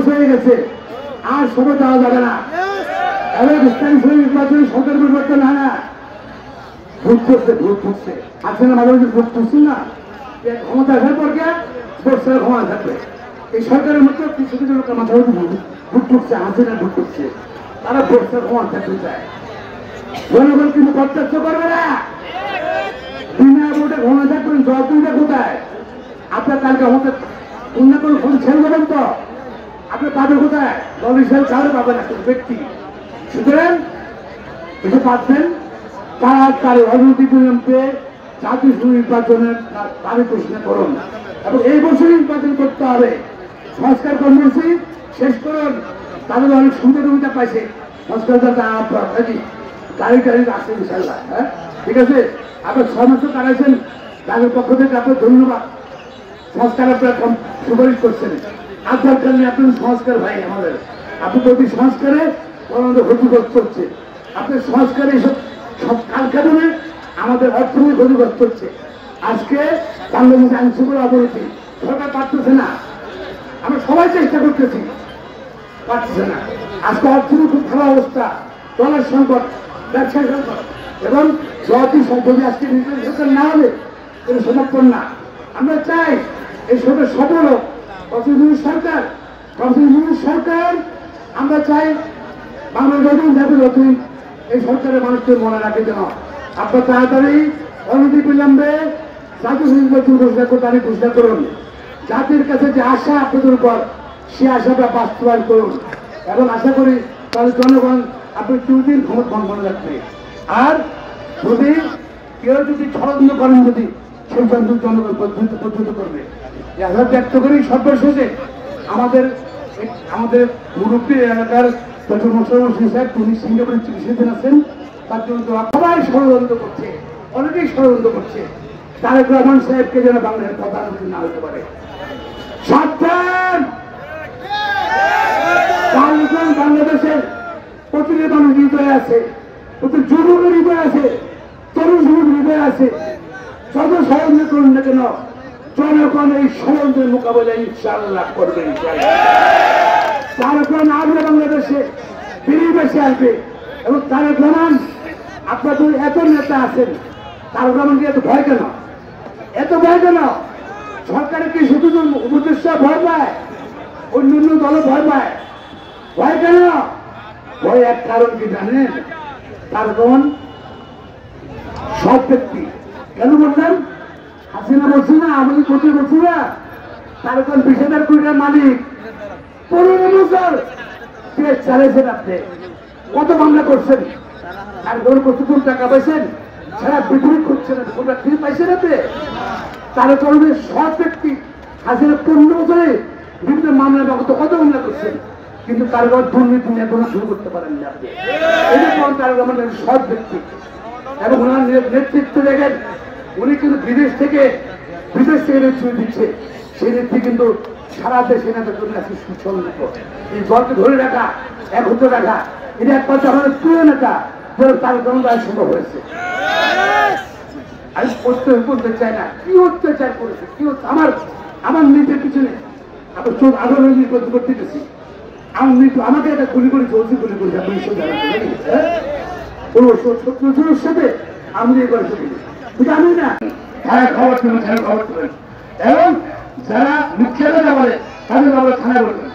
বছর হয়ে গেছে, আর সময় দেওয়া যাবে না। এবার স্থানীয় সরকার নির্বাচনে সরকার পরিবর্তন হয় না, ভোট করছে, ভোট করছে। আছে না মাঝে মাঝে ভোট করছেন না, ক্ষমতা আসার পর কে বর্ষার ক্ষমতা থাকবে। এই সরকারের মধ্যে কিছু কিছু লোকের মাথা ভোট করছে, আছে না ভোট করছে, তারা বর্ষার ক্ষমতা থাকতে চায়। জনগণ কিন্তু প্রত্যক্ষ করবে না, বিনা ভোটে ক্ষমতা থাকবেন। জয়পুরটা কোথায়? আপনার কালকে আমাদের উন্নত ফোন ছেড়ে দেবেন তো, আপনি পাবে কোথায়? দল হিসাবে কারো পাবেন একটা ব্যক্তি। সুতরাং এটা পাচ্ছেন তারা তার অনৈতিক নিয়মকে জাতীয় নির্বাচনের তারিখ ঘোষণা করুন এবং এই বছর নির্বাচন করতে হবে। সংস্কার কর্মসূচি শেষ করুন, তাদের অনেক সুবিধা সুবিধা পাইছে। সংস্কার গাড়ি গাড়ি আসছে ইনশাল্লাহ। হ্যাঁ, ঠিক আছে। আপনার সমস্ত কাটাইছেন, তাদের পক্ষ থেকে আপনার ধন্যবাদ। সংস্কার আপনারা সুপারিশ করছেন, আপনার কারণে আপনার সংস্কার ভাই আমাদের। আপনি প্রতি সংস্কারে আমাদের ক্ষতিগ্রস্ত হচ্ছে, আপনার সংস্কারে এসব সব কারখানে আমাদের অর্থনীতি ক্ষতিগ্রস্ত হচ্ছে। আজকে বাংলাদেশের আইনশৃঙ্খলা অবনতি, সরকার পারতেছে না, আমরা সবাই চেষ্টা করতেছি, পারতেছে না। আজকে অর্থনীতি খুব খারাপ অবস্থা, ডলার সংকট, ব্যবসায় সংকট এবং জাতীয় সম্পত্তি আজকে সরকার না হলে এটা সমর্থন না। আমরা চাই এই সরকার সফল হোক, সরকার সরকার আমরা চাই বাংলাদেশ যাতে এই সরকারের মানুষকে মনে রাখে যেন আপনার তাড়াতাড়ি অনতি বিলম্বে জাতীয় নির্বাচন তারিখ ঘোষণা করুন। জাতির কাছে যে আশা আপনাদের উপর, সে আশাটা বাস্তবায়ন করুন এবং আশা করি তাহলে জনগণ আপনি দুদিন ক্ষমতা মনে রাখবে। আর যদি কেউ যদি ষড়যন্ত্র করেন, যদি সেই জনগণ পদ্ধতি করবে। আশা ব্যক্ত করি সর্বশেষে আমাদের মুরব্বী এলাকার তিনি সিঙ্গাপুরের চিকিৎসাধীন আছেন, তার জন্য সবাই ষড়যন্ত্র করছে, অনেকেই ষড়যন্ত্র করছে তারেক রহমান সাহেবকে যেন বাংলাদেশের প্রধানমন্ত্রী না হতে পারে। সাবধান, বাংলাদেশের প্রতিটি মানুষ হৃদয় আছে, প্রতি যুবকের হৃদয় আছে, তরুণ যুবক হৃদয় আছে। যত ষড়যন্ত্র করুন না কেন, জনগণ এই ষড়যন্ত্রের মোকাবেলা ইনশাআল্লাহ করবে। তারেক রহমান আসবে বাংলাদেশে, বিদেশে আসবে এবং তারেক রহমান আপনাদের এত নেতা আছেন, তারেক রহমানকে এত ভয় কেন? এত ভয় কেন? সরকারের কি শুধু উপদেষ্টা ভয় পায়, অন্যান্য দলও ভয় পায়? ভয় কেন? ভয় এক কারণ কি জানেন? তারেক রহমান সব ব্যক্তি। কেন বললাম? হাসিনা বলছি না, আমি কোটি বলছি না, তারেক রহমান 20,000 কোটি টাকার মালিক। 15 বছর দেশ চালাইছেন আপনি, কত মামলা করছেন, আর কতগুলো টাকা পাইছেন, সারা বিক্রি করছেন, ফিরে পাইছেন আপনি। তারা কারণে সব ব্যক্তি হাসিনা 15 বছরে বিভিন্ন মামলা বাবদ কত মামলা করছেন, কিন্তু তার দুর্নীতি নিয়ে কোনো শুরু করতে পারেন না আপনি। এটা কারণ তার আমাদের সব ব্যক্তি এবং ওনার নেতৃত্ব দেখেন, উনি কিন্তু বিদেশ থেকে নেতৃত্ব দিচ্ছে, সেই নেতৃত্ব কিন্তু সারা দেশে নেতার জন্য আছে সুসংগত। এই দলকে ধরে রাখা, একত্র রাখা, এটা একমাত্র আমাদের প্রিয় নেতা যারা তার গণদায় সম্ভব হয়েছে। আমি করতে চাই না, কি অত্যাচার করেছে, কি আমার নিজের পিছনে আমার চোখ আগ্রহ করতে গেছি, আমাকে একটা গুলি করে চলছি, গুলি করেছে আপনি শত্রুর সাথে আমি করেছি, কিন্তু আমি না খবর তুলেন এবং যারা মিথ্যা বলে তাদের আমরা থানায় বলবেন।